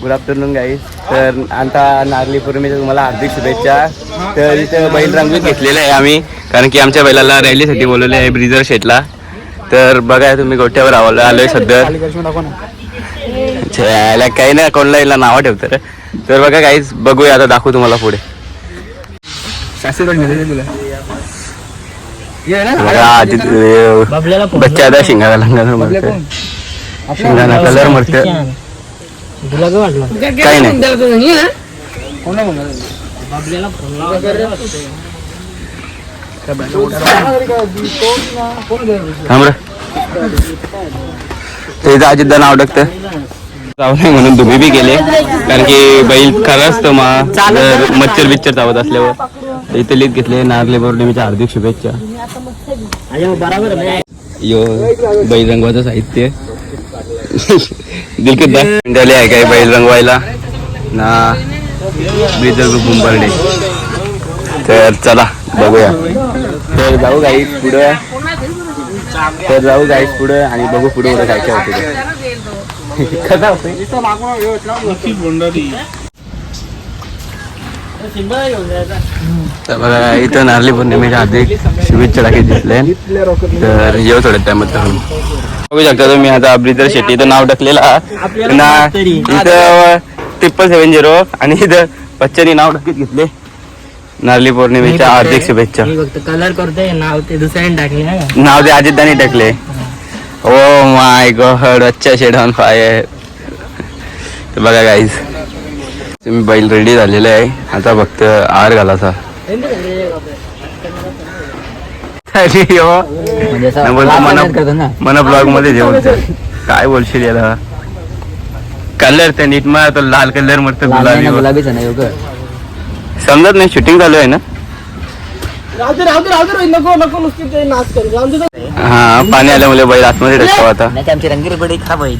Good afternoon guys. तर आता नारळी पौर्णिमेच्या तुम्हाला हार्दिक शुभेच्छा. तर इथं बैल रंगून घेतलेलं आहे आम्ही, कारण की आमच्या बैलाला रॅलीसाठी बोलवले आहे ब्रिजर शेटला. तर बघा तुम्ही गोट्यावर आलोय सध्या. काही नाही, कोणला नावं ठेवतं. तर बघा गाईज, बघूया आता, दाखवू तुम्हाला पुढे. बच्चा आता शिंगाला शिंगाना कलर मरते. काही नाही. ते अजितदा नाव टाकतं जाऊ नाही म्हणून तुम्ही बी गेले, कारण की बैल खरंच तो मच्छर बिच्चर चावत असल्यावर इथे लिहित घेतले. नारळी पौर्णिमेच्या हार्दिक शुभेच्छा. यो बैल रंगवाचं साहित्य दिलकत झाले आहे काय बैल रंगवायला ना ब्रिजर ग्रुप मुंबर्डे. तर चला बघूया. तर जाऊ गाईस पुढं. आणि बघू पुढे पुढे काय काय होते. कसा होते तर बघा इथं नारळी पौर्णिमेच्या हार्दिक शुभेच्छा टाकीत दिसले. तर येऊ थोड्या त्यामध्ये बघू शकता तुम्ही. आता ब्रिजर शेट्टी इथं नाव टाकलेलं ना, इथं 770 आणि इथं बच्चांनी नाव टाकीत घेतले. नारळी पौर्णिमेच्या हार्दिक शुभेच्छा. कलर करतोय नाव ते दुसऱ्याने टाकले, नाव ते अजितदानी टाकले. ओ माय गॉड, अच्छा शेड ऑन फायर. तर बघा गाईज, तुम्ही बैल रेडी झालेले आहे. आता फक्त आर घालायचा. मन ब्लॉग मध्ये जेवण काय बोलशील याला. कलर ते नीट मा तो लाल कलर मरत गुलाबी समजत नाही. शूटिंग चालू आहे ना. हा, पाणी आल्यामुळे बैल आतमध्ये टाकतो. आता आमची रंगीर बडी खराब होईल.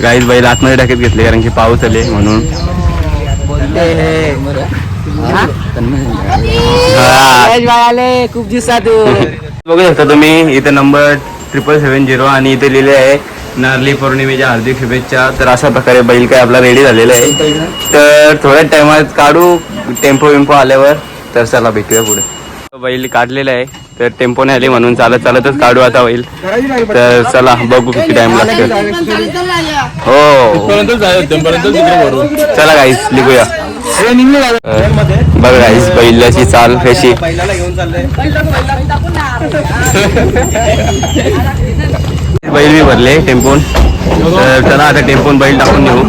गाईस बैल आतमध्ये टाकीत घेतले, कारण की पाऊस आले म्हणून. खूप दिवसात बघू शकता तुम्ही इथे नंबर 770 आणि इथे लिहिले आहे नारळी पौर्णिमेच्या हार्दिक शुभेच्छा. तर अशा प्रकारे बैल काय आपला रेडी झालेला आहे. तर थोड्या टायमात काढू टेम्पो विम्पो आल्यावर. तर चला भेटूया पुढे. बैल काढलेला आहे, तर टेम्पो नाही आले म्हणून चालतच काढू आता बैल. तर चला बघू किती टाइम लागतो. हो चला गाईस लिहूया. बघ गाईस बैलाची चाल कशी. बैल मी भरले टेम्पोन. तर चला आता टेम्पोन बैल टाकून नेऊ.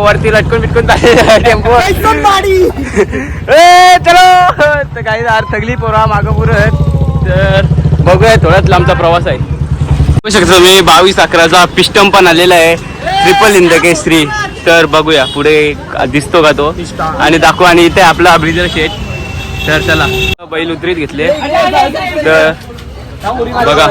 वरती लटकून बिटकून टेम्पो. चलो तर काही थकली पोरा मागं पुरत. तर बघूया, थोडाच लांबचा प्रवास आहे. बघू शकता तुम्ही 22/11चा पिस्टम पण आलेला आहे, ट्रिपल इन द केसरी. तर बघूया पुढे दिसतो का तो आणि दाखवू. आणि इथे आपला ब्रिजर शेट. तर चला बैल उतरीत घेतले. तर बघा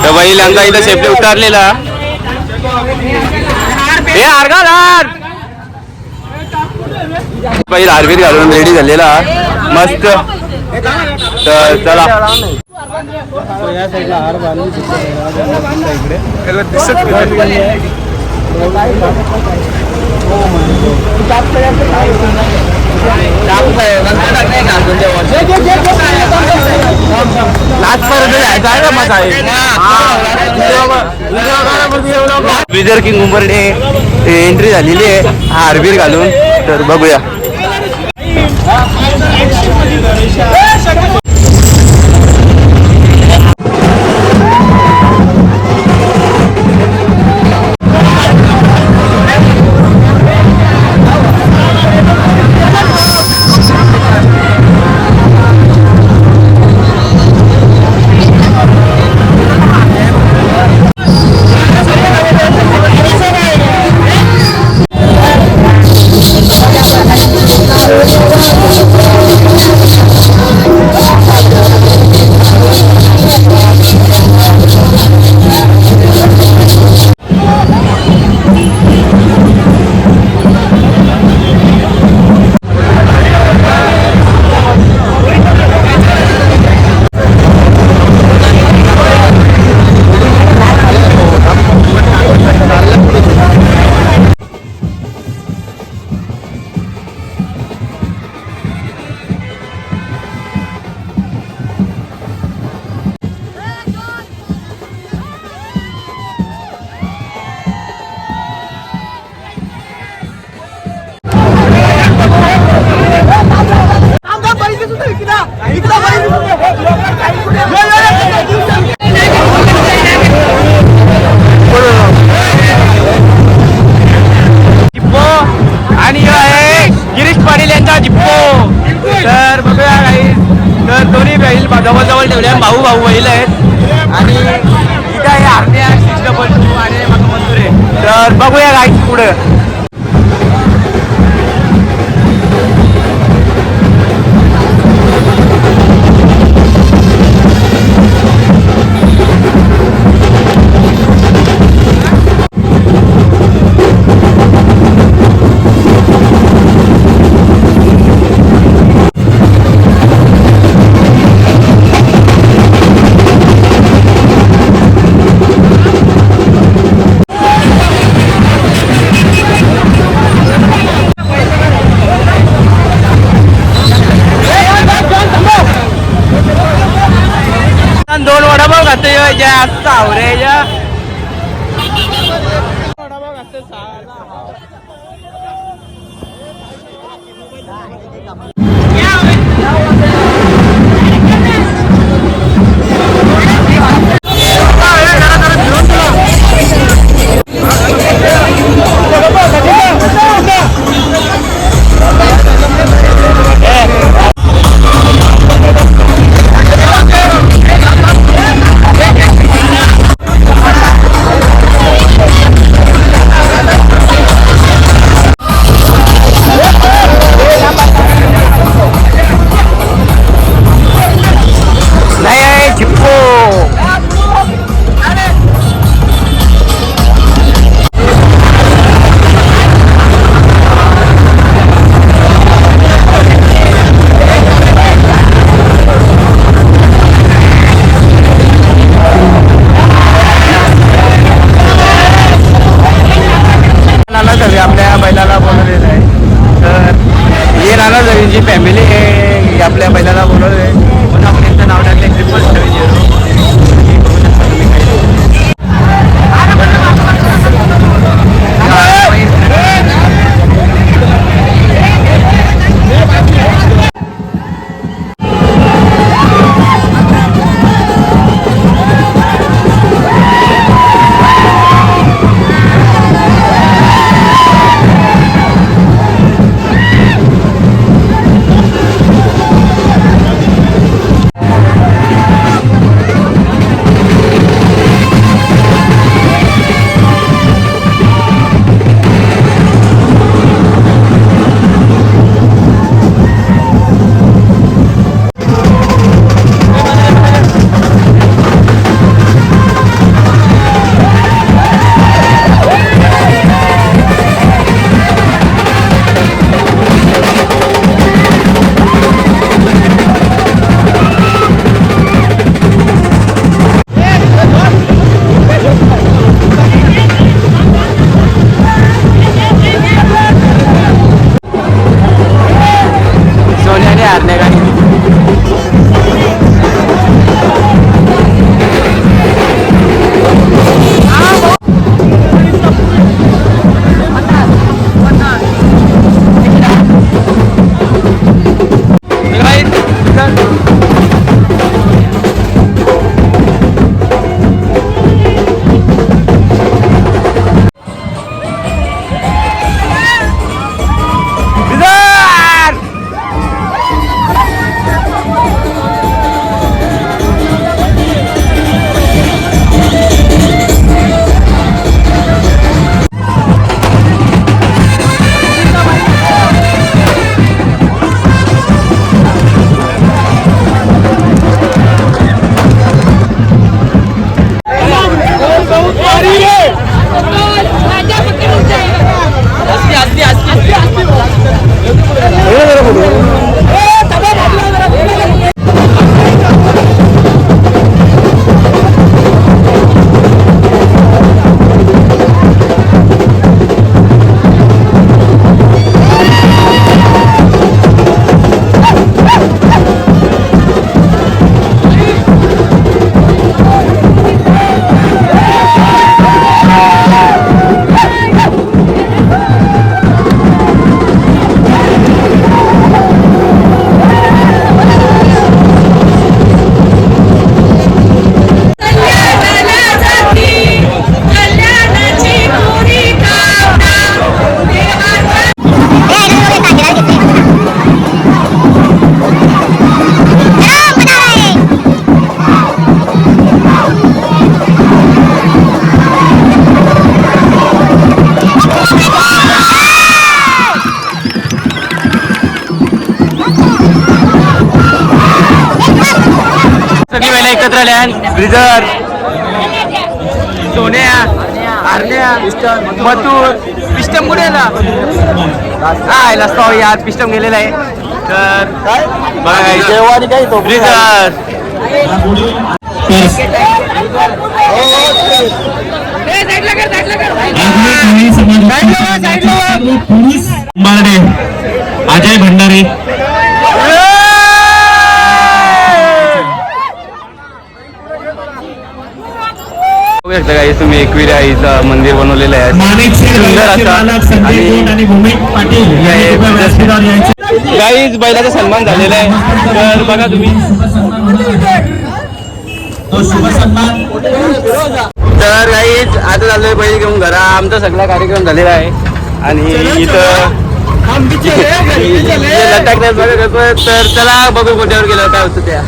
तर बैल आमचा इथं सेफ्टी उतारलेला. हे आरगार बैल आरबीर घालून रेडी झालेला मस्त. तर चला या साईडला हार घालून ब्रिजर किंग मुंबर्डे एंट्री झालेली आहे हारबीर घालून. तर बघूया. जवळ जवळ ठेवले भाऊ भाऊ बैल आहेत आणि इथं आहे आरण्या 622 आणि माझं मंजूर आहे. तर बघूया गाईड पुढं. दोन वडापाव खाते जास्त आवरे वडापाव खाते सगळी महिला एकत्र आल्या ब्रिजर सोन्या आरण्या मथुर पिस्टम कुठे हा लसतो यार पिस्टम गेलेला आहे तर बघा ब्रिजर अजय भंडारी काही तुम्ही एकविरा आईचं मंदिर बनवलेलं आहे माणिक सुंदर असं आणि भूमिक पाटील गाईच बैलाचा सन्मान झालेला आहे तर बघा तुम्ही तर गाईच आता चाललोय बैल घेऊन घरा आमचा सगळा कार्यक्रम झालेला आहे आणि इथं लटकण्यात बघा कसं तर चला बघू कोट्यावर गेलं काय होतं त्या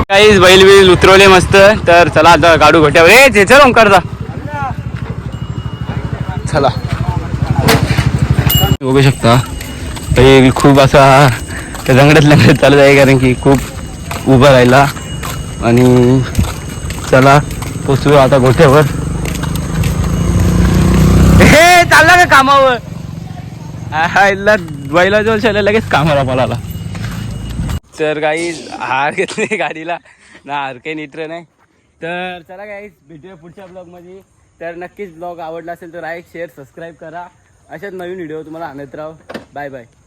काहीच बैल बिल उतरवले मस्त तर चला आता गाडू घोट्यावर हे चल ओंकारचा चला बघू शकता बैल खूप असा रंगडत चालत आहे कारण की खूप उभा राहिला आणि चला पोचू आता गोठ्यावर हे चालला का कामावर बैला जो लगेच कामाला पळाला तर काही हार घेतले गाडीला ना हार काही नित्र नाही तर चला काही भेटूया पुढच्या ब्लॉगमध्ये तर नक्कीच ब्लॉग आवडला असेल तर लाईक शेअर सबस्क्राईब करा अशाच नवीन व्हिडिओ तुम्हाला आणत राहू बाय बाय